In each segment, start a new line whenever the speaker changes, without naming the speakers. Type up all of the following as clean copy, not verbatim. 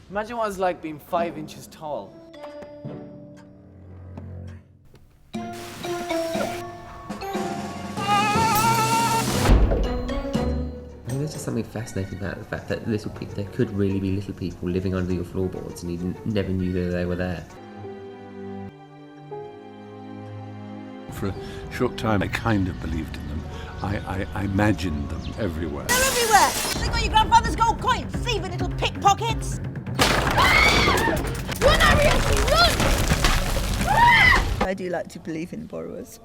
Imagine what it's like being 5 inches tall.
There's just something fascinating about the fact that there could really be little people living under your floorboards and you never knew that they were there.
For a short time, I kind of believed in them. I imagined them everywhere.
They're everywhere! They got your grandfather's gold coins, thieving little pickpockets! Run, Ariel, run! I do like to believe in borrowers.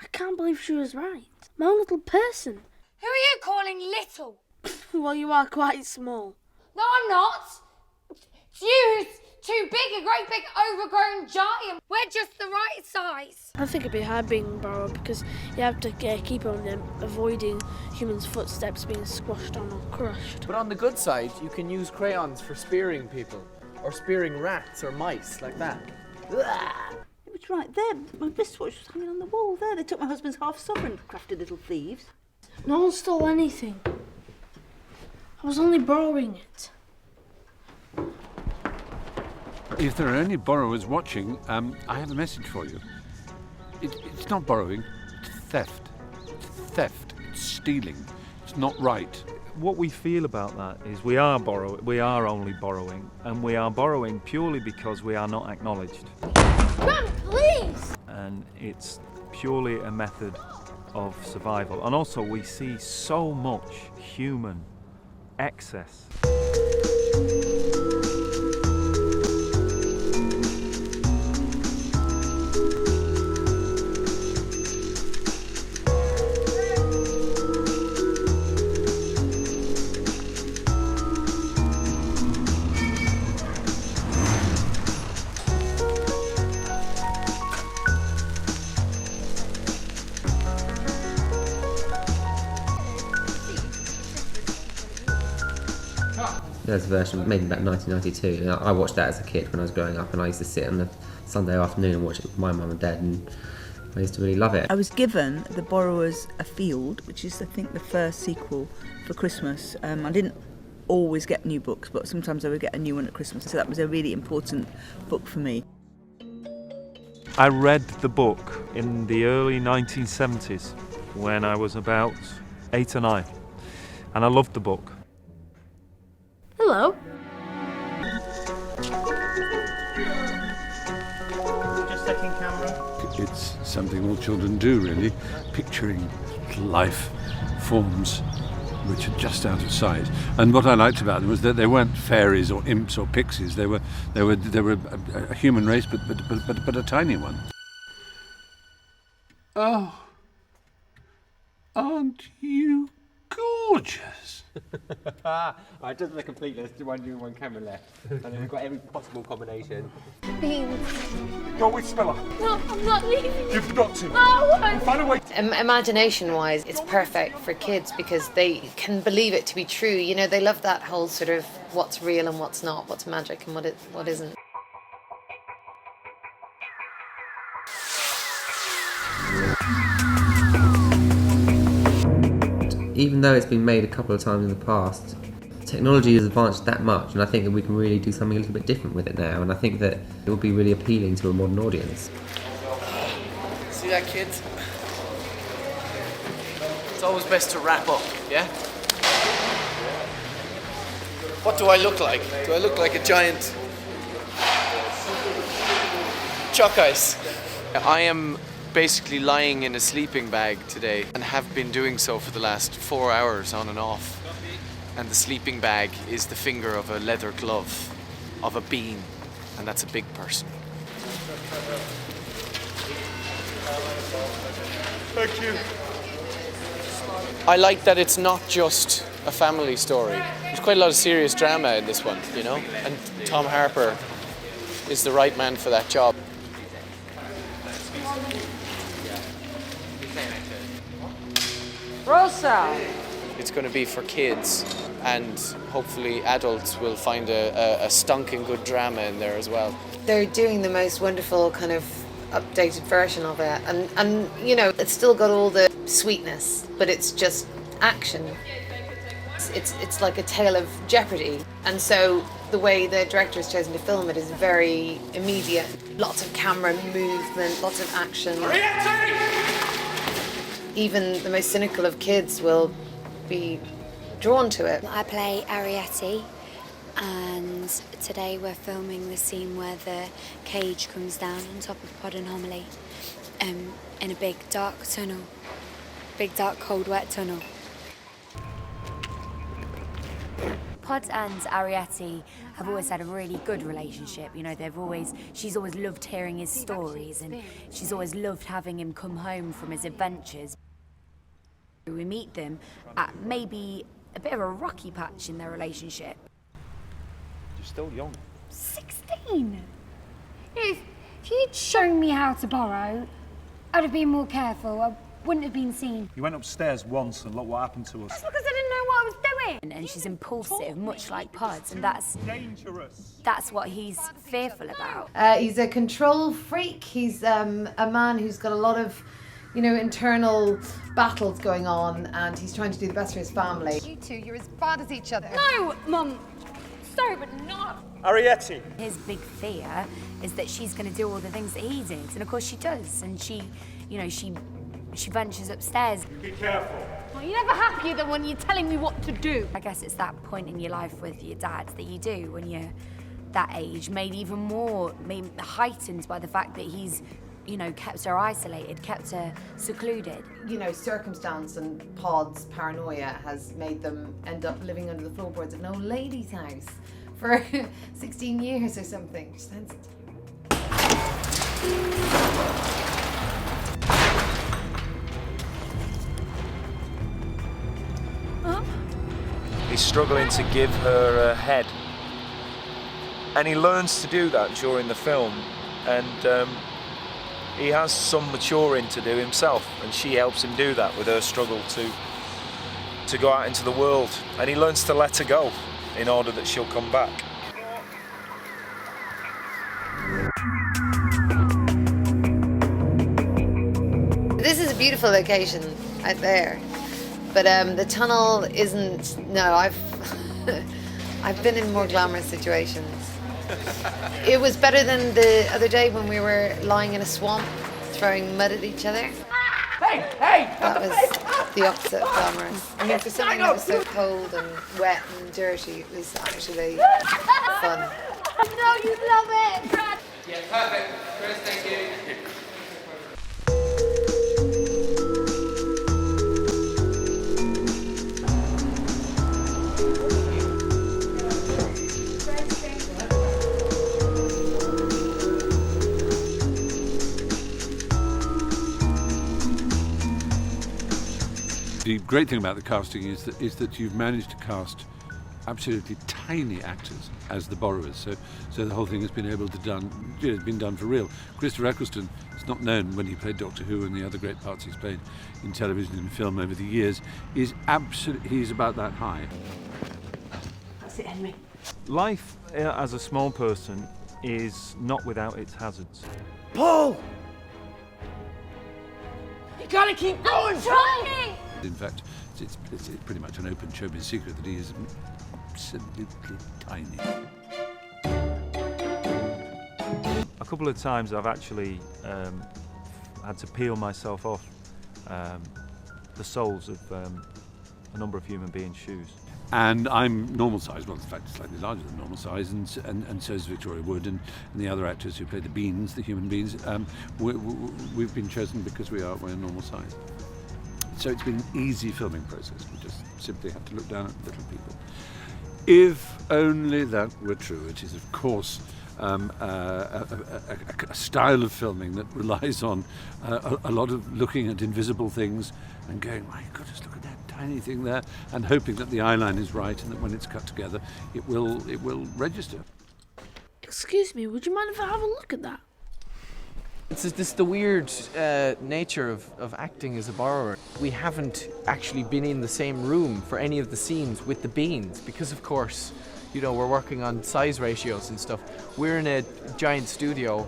I can't believe she was right. My own little person.
Who are you calling little?
Well, you are quite small.
No, I'm not. It's you who's too big, a great big overgrown giant. We're just the right size.
I think it'd be hard being borrowed because you have to keep on avoiding humans' footsteps being squashed on or crushed.
But on the good side, you can use crayons for spearing people, or spearing rats or mice, like that.
It was right there. My wristwatch was hanging on the wall there. They took my husband's half-sovereign, crafty little thieves.
No one stole anything. I was only borrowing it.
If there are any borrowers watching, I have a message for you. It's not borrowing, it's theft. It's theft, it's stealing. It's not right.
What we feel about that is we are only borrowing, and we are borrowing purely because we are not acknowledged.
Run, please!
And it's purely a method of survival. And also we see so much human excess.
There's a version made in about 1992, and I watched that as a kid when I was growing up, and I used to sit on a Sunday afternoon and watch it with my mum and dad, and I used to really love it.
I was given The Borrowers a Field, which is, I think, the first sequel for Christmas. I didn't always get new books, but sometimes I would get a new one at Christmas, so that was a really important book for me.
I read the book in the early 1970s when I was about 8 or 9, and I loved the book.
Hello.
Just taking camera.
It's something all children do, really, picturing life forms which are just out of sight. And what I liked about them was that they weren't fairies or imps or pixies. They were a human race, but a tiny one. Oh, aren't you gorgeous?
Right, just for the completeness, one camera left. And then we've got every possible combination.
Go with Spiller.
No, I'm not leaving.
You've got to.
No, I won't.
Find a way.
Imagination-wise, it's perfect for kids because they can believe it to be true. You know, they love that whole sort of what's real and what's not, what's magic and what isn't.
Even though it's been made a couple of times in the past, technology has advanced that much, and I think that we can really do something a little bit different with it now, and I think that it would be really appealing to a modern audience.
See that, kids? It's always best to wrap up, yeah? What do I look like? Do I look like a giant chalk ice? I am basically lying in a sleeping bag today and have been doing so for the last 4 hours on and off. And the sleeping bag is the finger of a leather glove of a bean, and that's a big person.
Thank you.
I like that it's not just a family story. There's quite a lot of serious drama in this one, you know? And Tom Harper is the right man for that job.
Rosa!
It's going to be for kids, and hopefully adults will find a stonking good drama in there as well.
They're doing the most wonderful kind of updated version of it, and you know, it's still got all the sweetness, but it's just action. it's like a tale of jeopardy. And so the way the director has chosen to film it is very immediate. Lots of camera movement, lots of action. Even the most cynical of kids will be drawn to it.
I play Arietti, and today we're filming the scene where the cage comes down on top of Pod and Homily in a big dark tunnel. Big dark cold wet tunnel. Pod and Arietti have always had a really good relationship. You know, she's always loved hearing his stories, and she's always loved having him come home from his adventures. We meet them at maybe a bit of a rocky patch in their relationship.
You're still young.
16? If you'd shown me how to borrow, I'd have been more careful. I wouldn't have been seen.
You went upstairs once and look what happened to us.
That's because I didn't know what I was doing.
And she's impulsive, much like Pods, and that's what he's fearful about.
He's a control freak. He's a man who's got a lot of, internal battles going on, and he's trying to do the best for his family.
You two, you're as bad as each other.
No, Mum. Sorry, but not.
Arietti!
His big fear is that she's going to do all the things that he did, and of course she does, and she ventures upstairs.
Be careful.
Well, you're never happier than when you're telling me what to do.
I guess it's that point in your life with your dad that you do when you're that age, made even more heightened by the fact that he's, kept her isolated, kept her secluded.
Circumstance and Pod's paranoia has made them end up living under the floorboards of an old lady's house for 16 years or something. Sounds
He's struggling to give her a head, and he learns to do that during the film, and he has some maturing to do himself, and she helps him do that with her struggle to go out into the world, and he learns to let her go in order that she'll come back.
This is a beautiful location out there, but the tunnel isn't. No, I've been in more glamorous situations. It was better than the other day when we were lying in a swamp throwing mud at each other.
Hey!
That was the opposite of glamorous. I mean, for something that was so cold and wet and dirty, it was actually fun.
I know you love it.
Yeah, perfect. Chris, thank you.
The great thing about the casting is that you've managed to cast absolutely tiny actors as the borrowers. So the whole thing has been been done for real. Christopher Eccleston is not known when he played Doctor Who and the other great parts he's played in television and film over the years. He's about that high.
That's it, Henry.
Life as a small person is not without its hazards.
Paul!
You gotta keep going. I'm trying.
In fact, it's pretty much an open showbiz secret that he is absolutely tiny.
A couple of times I've actually had to peel myself off the soles of a number of human beings' shoes.
And I'm normal size, well, in fact, slightly larger than normal size, and so is Victoria Wood and the other actors who play the beans, the human beings. We've been chosen because we're normal size. So it's been an easy filming process. We just simply have to look down at little people. If only that were true. It is, of course, a style of filming that relies on a lot of looking at invisible things and going, my goodness, look at that tiny thing there, and hoping that the eye line is right and that when it's cut together, it will register.
Excuse me, would you mind if I have a look at that?
This is the weird nature of acting as a borrower. We haven't actually been in the same room for any of the scenes with the beans because, of course, we're working on size ratios and stuff. We're in a giant studio,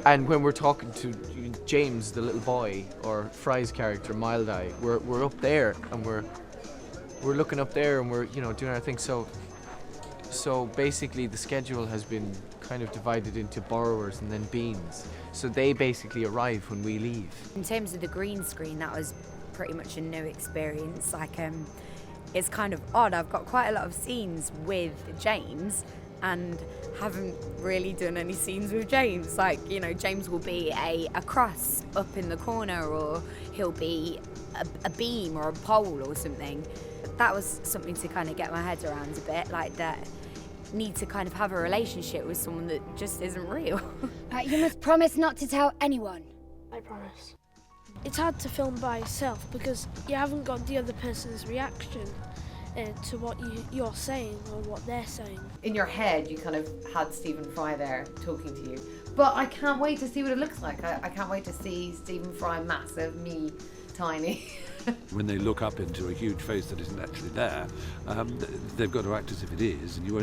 and when we're talking to James, the little boy, or Fry's character, Mild Eye, we're up there and we're we're looking up there and we're, you know, doing our thing. So basically the schedule has been kind of divided into borrowers and then beans. So they basically arrive when we leave.
In terms of the green screen, that was pretty much a new experience. Like, it's kind of odd. I've got quite a lot of scenes with James and haven't really done any scenes with James. Like, you know, James will be a cross up in the corner, or he'll be a beam or a pole or something. That was something to kind of get my head around a bit, like that need to kind of have a relationship with someone that just isn't real.
You must promise not to tell anyone.
I promise. It's hard to film by yourself because you haven't got the other person's reaction to what you're saying or what they're saying.
In your head, you kind of had Stephen Fry there talking to you. But I can't wait to see what it looks like. I can't wait to see Stephen Fry massive, me tiny.
When they look up into a huge face that isn't actually there, they've got to act as if it is, and you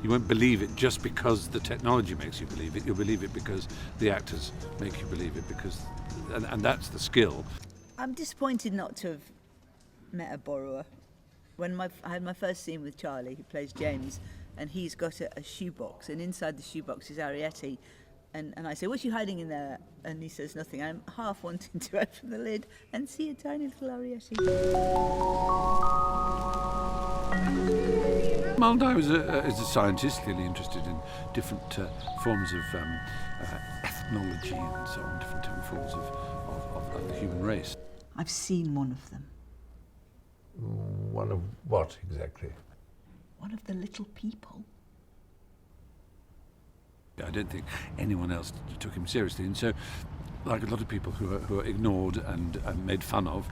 won't believe it just because the technology makes you believe it. You'll believe it because the actors make you believe it, because, and that's the skill.
I'm disappointed not to have met a borrower. When I had my first scene with Charlie, who plays James, and he's got a shoebox, and inside the shoebox is Arietti. And I say, what's you hiding in there? And he says nothing. I'm half wanting to open the lid and see a tiny little Arietti.
Hardie is a scientist, clearly interested in different forms of ethnology and so on, different forms of the human race.
I've seen one of them.
One of what, exactly?
One of the little people.
I don't think anyone else took him seriously, and so, like a lot of people who are ignored and made fun of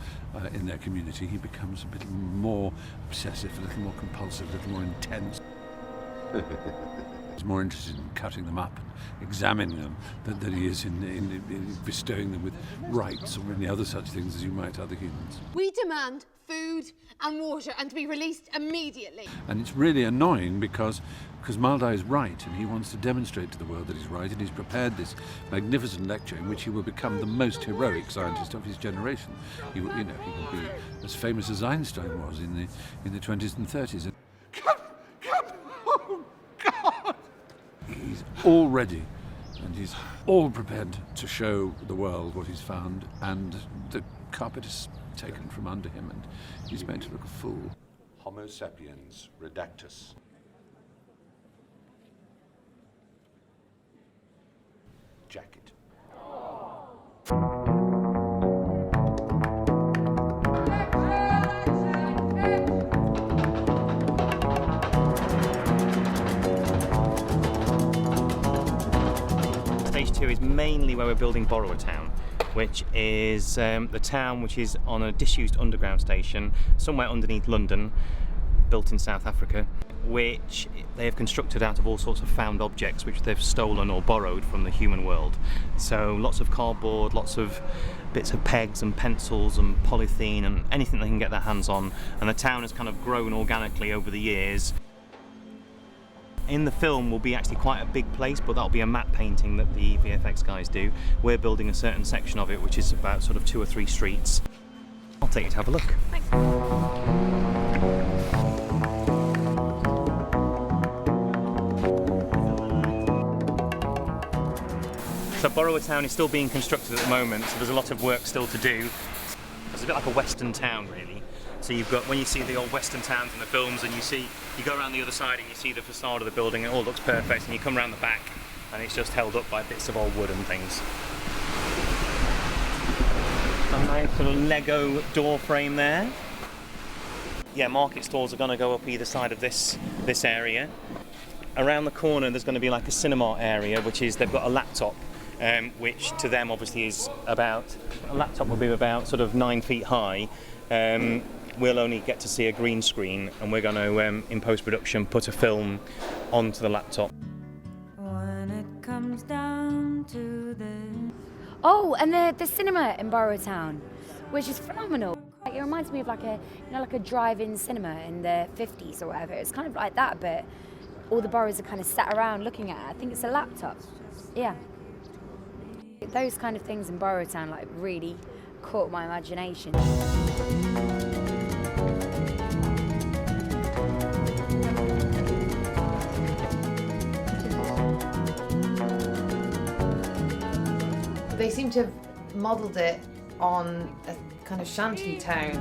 in their community, he becomes a bit more obsessive, a little more compulsive, a little more intense. He's more interested in cutting them up and examining them than he is in bestowing them with rights or any other such things as you might other humans.
We demand food and water and to be released immediately.
And it's really annoying because Hardie is right, and he wants to demonstrate to the world that he's right, and he's prepared this magnificent lecture in which he will become the most heroic scientist of his generation. He will be as famous as Einstein was in the 20s and 30s. Come! Oh, God! He's all ready, and he's all prepared to show the world what he's found, and the carpet is taken from under him, and he's made to look a fool.
Homo sapiens redactus. Jacket.
Stage 2 is mainly where we're building Borrower Town, which is the town which is on a disused underground station somewhere underneath London, built in South Africa, which they have constructed out of all sorts of found objects which they've stolen or borrowed from the human world. So lots of cardboard, lots of bits of pegs and pencils and polythene and anything they can get their hands on, and the town has kind of grown organically over the years. In the film will be actually quite a big place, but that'll be a matte painting that the VFX guys do. We're building a certain section of it, which is about sort of 2 or 3 streets. I'll take you to have a look. Thanks. So Borrower Town is still being constructed at the moment, so there's a lot of work still to do. It's a bit like a western town, really. So you've got, when you see the old western towns in the films, and you go around the other side and you see the facade of the building, and it all looks perfect, and you come around the back and it's just held up by bits of old wood and things. A nice sort of Lego door frame there. Yeah, market stalls are going to go up either side of this area. Around the corner there's going to be like a cinema area, which is, they've got a laptop, which to them obviously is about, a laptop will be about sort of 9 feet high. We'll only get to see a green screen, and we're going to, in post-production, put a film onto the laptop.
When it comes down to this. Oh, and the cinema in Borrower Town, which is phenomenal. It reminds me of like a drive-in cinema in the 50s or whatever. It's kind of like that, but all the borrowers are kind of sat around looking at it. I think it's a laptop. Yeah. Those kind of things in Borrower Town like really caught my imagination.
they seem to have modelled it on a kind of shanty town.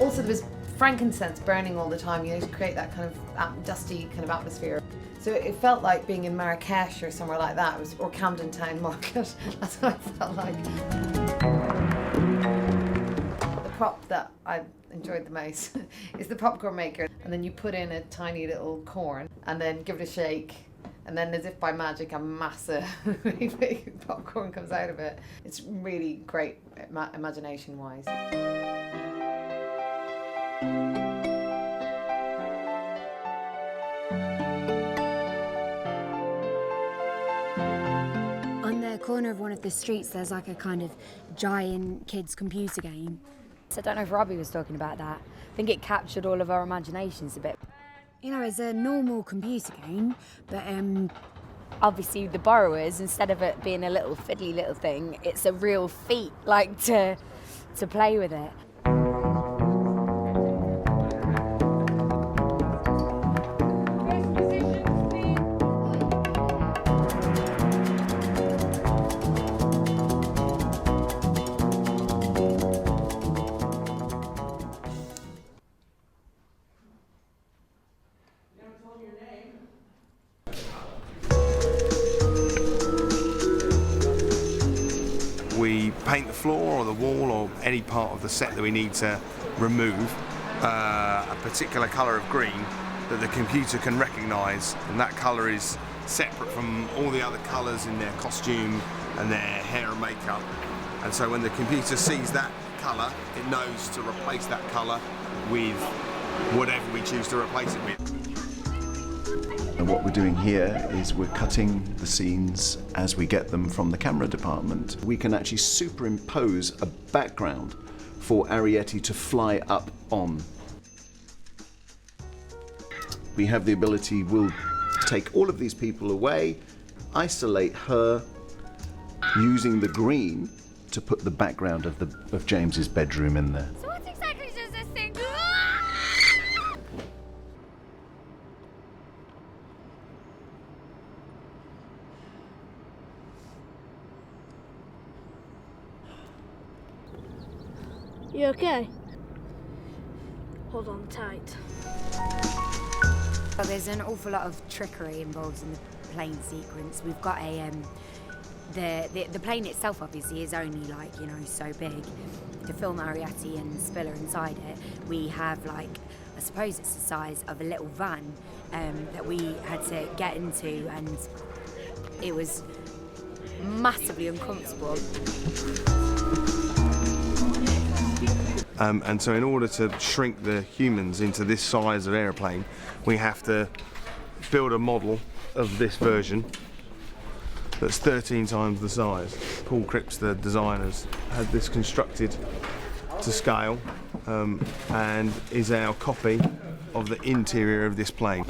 Also, there was frankincense burning all the time, you know, to create that kind of dusty kind of atmosphere. So it felt like being in Marrakesh or somewhere like that, or Camden Town Market. That's what I felt like. The prop that I enjoyed the most is the popcorn maker. And then you put in a tiny little corn and then give it a shake. And then, as if by magic, a massive big popcorn comes out of it. It's really great imagination-wise.
On the corner of one of the streets, there's like a kind of giant kids' computer game. So I don't know if Robbie was talking about that. I think it captured all of our imaginations a bit. You know, it's a normal computer game, but obviously the borrowers, instead of it being a little fiddly little thing, it's a real feat, like to play with it.
We paint the floor or the wall or any part of the set that we need to remove a particular colour of green that the computer can recognise, and that colour is separate from all the other colours in their costume and their hair and makeup. And so when the computer sees that colour, it knows to replace that colour with whatever we choose to replace it with.
And what we're doing here is we're cutting the scenes as we get them from the camera department. We can actually superimpose a background for Arrietty to fly up on. We have the ability, we'll take all of these people away, isolate her, using the green to put the background of James's bedroom in there.
So what exactly does this thing do?
You okay? Hold on tight.
Well, there's an awful lot of trickery involved in the plane sequence. We've got a the plane itself obviously is only like, you know, so big. To film Arrietty and Spiller inside it, we have like, I suppose it's the size of a little van that we had to get into, and it was massively uncomfortable.
And so in order to shrink the humans into this size of aeroplane, we have to build a model of this version that's 13 times the size. Paul Cripps, the designers, had this constructed to scale and is our copy of the interior of this plane.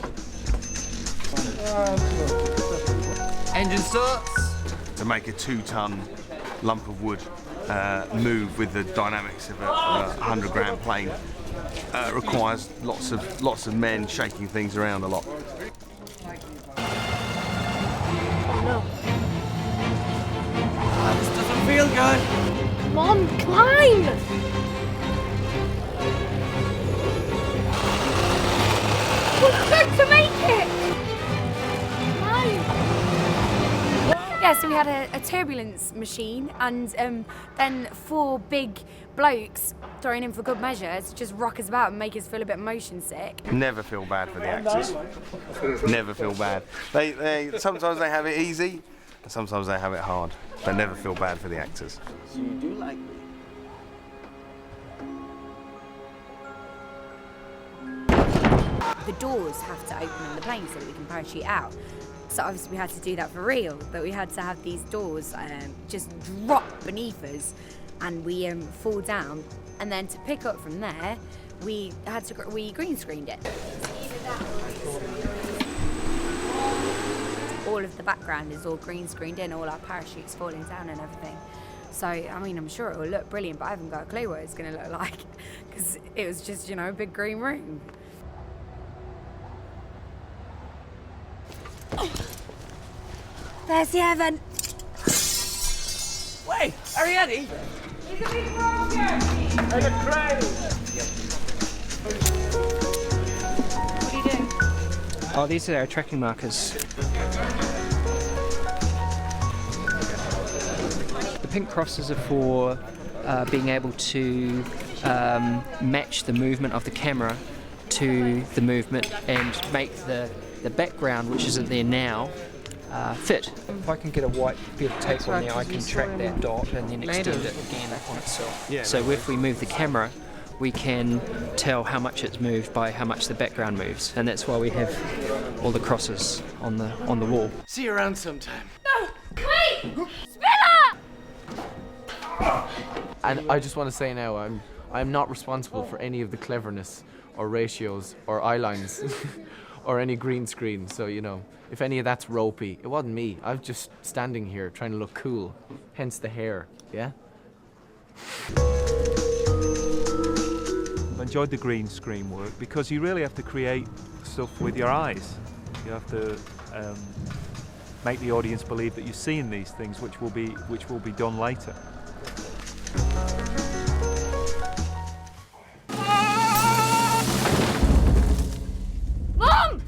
Engine starts.
To make a 2-ton lump of wood move with the dynamics of a 100-gram plane requires lots of men shaking things around a lot.
Oh no.
This doesn't feel good.
Come on, climb!
We're going to make it!
Climb!
Yeah, so we had a turbulence machine, and then 4 big blokes thrown in for good measure to just rock us about and make us feel a bit motion sick.
Never feel bad for the actors. Never feel bad. They sometimes they have it easy, and sometimes they have it hard, but never feel bad for the actors.
So you do like me?
The doors have to open in the plane so that we can parachute out. So obviously we had to do that for real, but we had to have these doors just drop beneath us, and we fall down, and then to pick up from there, we green screened it. All of the background is all green screened in, all our parachutes falling down and everything. So, I mean, I'm sure it will look brilliant, but I haven't got a clue what it's going to look like, because it was just, you know, a big green room.
There's the oven.
Wait, Ariadne!
There's a big rock here.
And a crane!
What are you doing?
Oh, these are our trekking markers. The pink crosses are for being able to match the movement of the camera to the movement and make the background, which isn't there now, fit. If I can get a white bit of tape on there, I can track that dot and then extend it again on itself. Yeah, so if we move the camera, we can tell how much it's moved by how much the background moves, and that's why we have all the crosses on the wall.
See you around sometime.
No! Wait! Spiller!
And I just want to say now, I'm not responsible for any of the cleverness or ratios or eye lines or any green screen. So, you know, if any of that's ropey, it wasn't me. I was just standing here trying to look cool. Hence the hair, yeah?
I've enjoyed the green screen work because you really have to create stuff with your eyes. You have to make the audience believe that you're seeing these things, which will be done later.
Mom!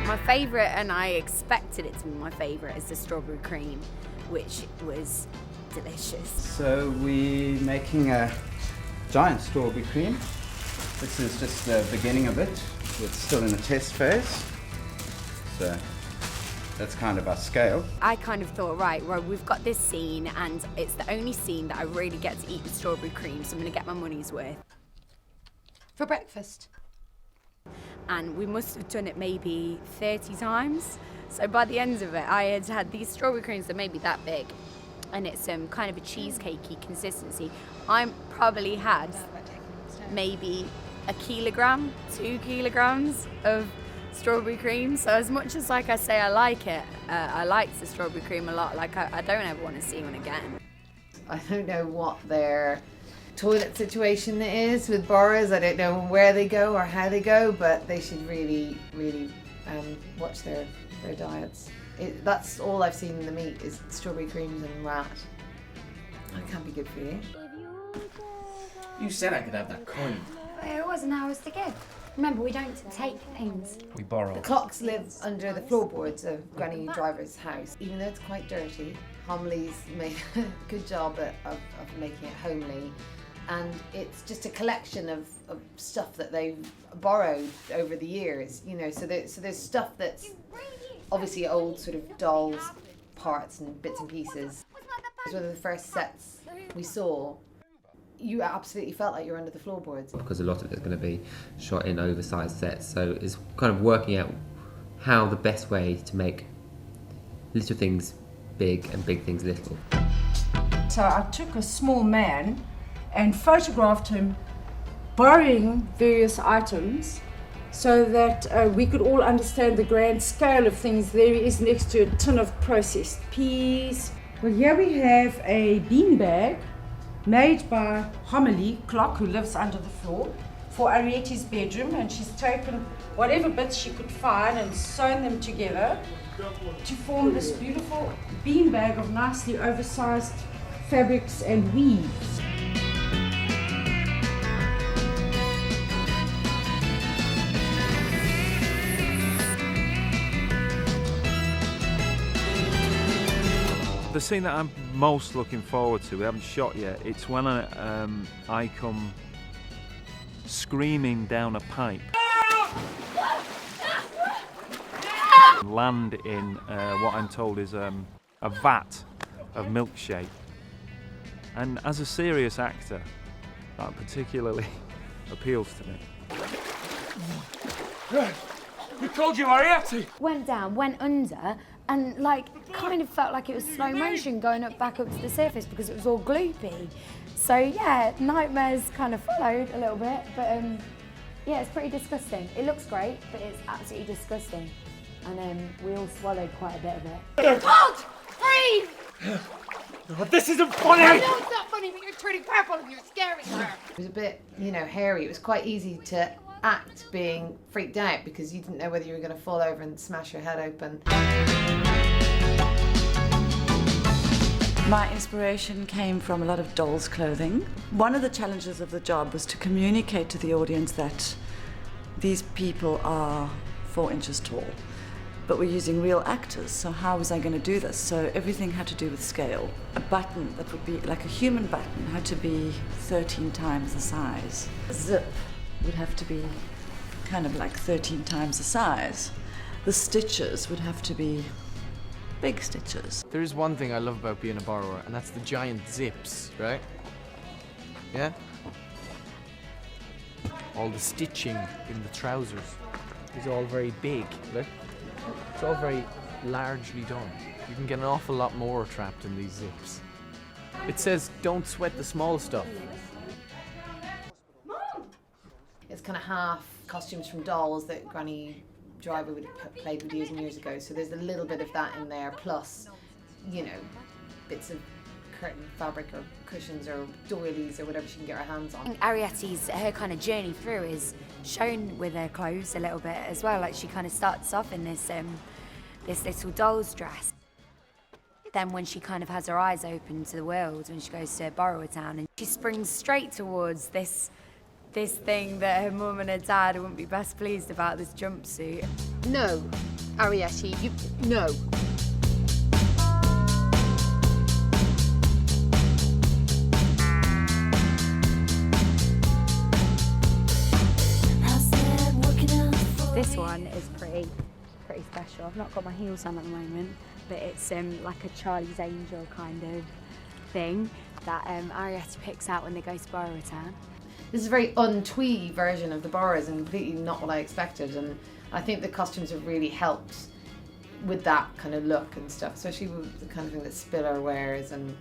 My favourite, and I expected it to be my favourite, is the strawberry cream, which was delicious.
So we're making a giant strawberry cream. This is just the beginning of it. It's still in the test phase. So that's kind of our scale.
I kind of thought, right, well, we've got this scene, and it's the only scene that I really get to eat with strawberry cream, so I'm going to get my money's worth.
For breakfast.
And we must have done it maybe 30 times. So by the end of it, I had had these strawberry creams that may be that big, and it's kind of a cheesecakey consistency. I probably had maybe 1 kilogram, 2 kilograms of strawberry cream. So as much as, like I say, I like it, I liked the strawberry cream a lot. Like I don't ever want to see one again.
I don't know what their toilet situation is with borrowers. I don't know where they go or how they go, but they should really, really watch their diets. That's all I've seen in the meat is strawberry creams and rat. That can't be good for you.
You said I could have that coin.
It wasn't ours to give. Remember, we don't take things.
We borrow.
The clocks live under the floorboards of Granny Driver's house. Even though it's quite dirty, Homley's made a good job of making it homely. And it's just a collection of stuff that they've borrowed over the years, you know. So there's stuff that's obviously old sort of dolls, parts and bits and pieces. It was one of the first sets we saw. You absolutely felt like you were under the floorboards.
Because a lot of it's going to be shot in oversized sets, so it's kind of working out how the best way to make little things big and big things little.
So I took a small man and photographed him borrowing various items so that we could all understand the grand scale of things. There he is next to a tin of processed peas. Well, here we have a beanbag made by Homily Clock, who lives under the floor, for Arietti's bedroom, and she's taken whatever bits she could find and sewn them together to form this beautiful beanbag of nicely oversized fabrics and weaves.
The scene that I'm most looking forward to, we haven't shot yet, it's when I come screaming down a pipe, land in what I'm told is a vat of milkshake. And as a serious actor, that particularly appeals to me.
We told you, Ariadne!
Went down, went under, and like kind of felt like it was slow motion going back up to the surface because it was all gloopy. So yeah, nightmares kind of followed a little bit, but yeah, it's pretty disgusting. It looks great, but it's absolutely disgusting. And we all swallowed quite a bit of it.
Halt! Breathe!
Oh, this isn't funny!
I know it's not funny, but you're turning purple and you're scaring her.
It was a bit, you know, hairy. It was quite easy to act being freaked out because you didn't know whether you were going to fall over and smash your head open.
My inspiration came from a lot of dolls' clothing. One of the challenges of the job was to communicate to the audience that these people are 4 inches tall, but we're using real actors, so how was I going to do this? So everything had to do with scale. A button that would be like a human button had to be 13 times the size. A zip would have to be kind of like 13 times the size. The stitches would have to be big stitches.
There is one thing I love about being a borrower, and that's the giant zips, right? Yeah? All the stitching in the trousers is all very big, look. It's all very largely done. You can get an awful lot more trapped in these zips. It says, don't sweat the small stuff.
It's kind of half costumes from dolls that Granny Driver would have played with years and years ago, so there's a little bit of that in there, plus, you know, bits of curtain fabric or cushions or doilies or whatever she can get her hands on.
Arietti's, her kind of journey through is shown with her clothes a little bit as well. Like she kind of starts off in this little doll's dress. Then when she kind of has her eyes open to the world, when she goes to Borrower Town, and she springs straight towards this thing that her mum and her dad wouldn't be best pleased about, this jumpsuit.
No, Arietti, no.
This one is pretty special. I've not got my heels on at the moment, but it's like a Charlie's Angel kind of thing that Arietti picks out when they go to Borrower Town.
This is a very un-twee version of the Borrowers and completely not what I expected, and I think the costumes have really helped with that kind of look and stuff, especially with the kind of thing that Spiller wears, and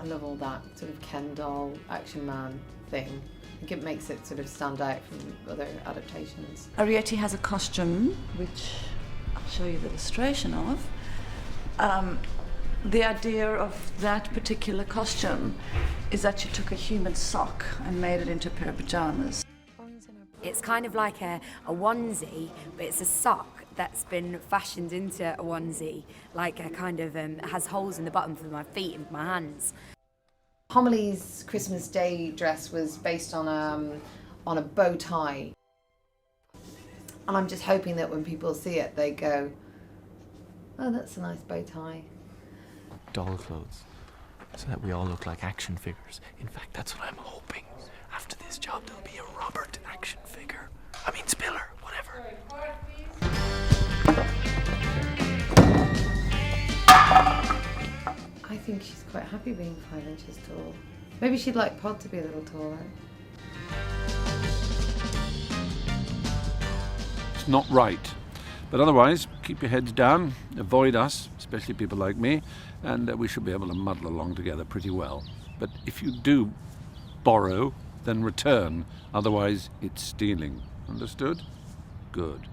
I love all that sort of Ken doll action man thing. I think it makes it sort of stand out from other adaptations.
Arietti has a costume, which I'll show you the illustration of. The idea of that particular costume is that she took a human sock and made it into a pair of pajamas.
It's kind of like a onesie, but it's a sock that's been fashioned into a onesie, like a kind of has holes in the bottom for my feet and my hands.
Homilie's Christmas Day dress was based on a bow tie, and I'm just hoping that when people see it, they go, "Oh, that's a nice bow tie."
Doll clothes, so that we all look like action figures. In fact, that's what I'm hoping. After this job, there'll be a Robert action figure. I mean, Spiller, whatever.
I think she's quite happy being 5 inches tall. Maybe she'd like Pod to be a little taller.
It's not right. But otherwise, keep your heads down, avoid us, especially people like me, and we should be able to muddle along together pretty well. But if you do borrow, then return. Otherwise, it's stealing. Understood? Good.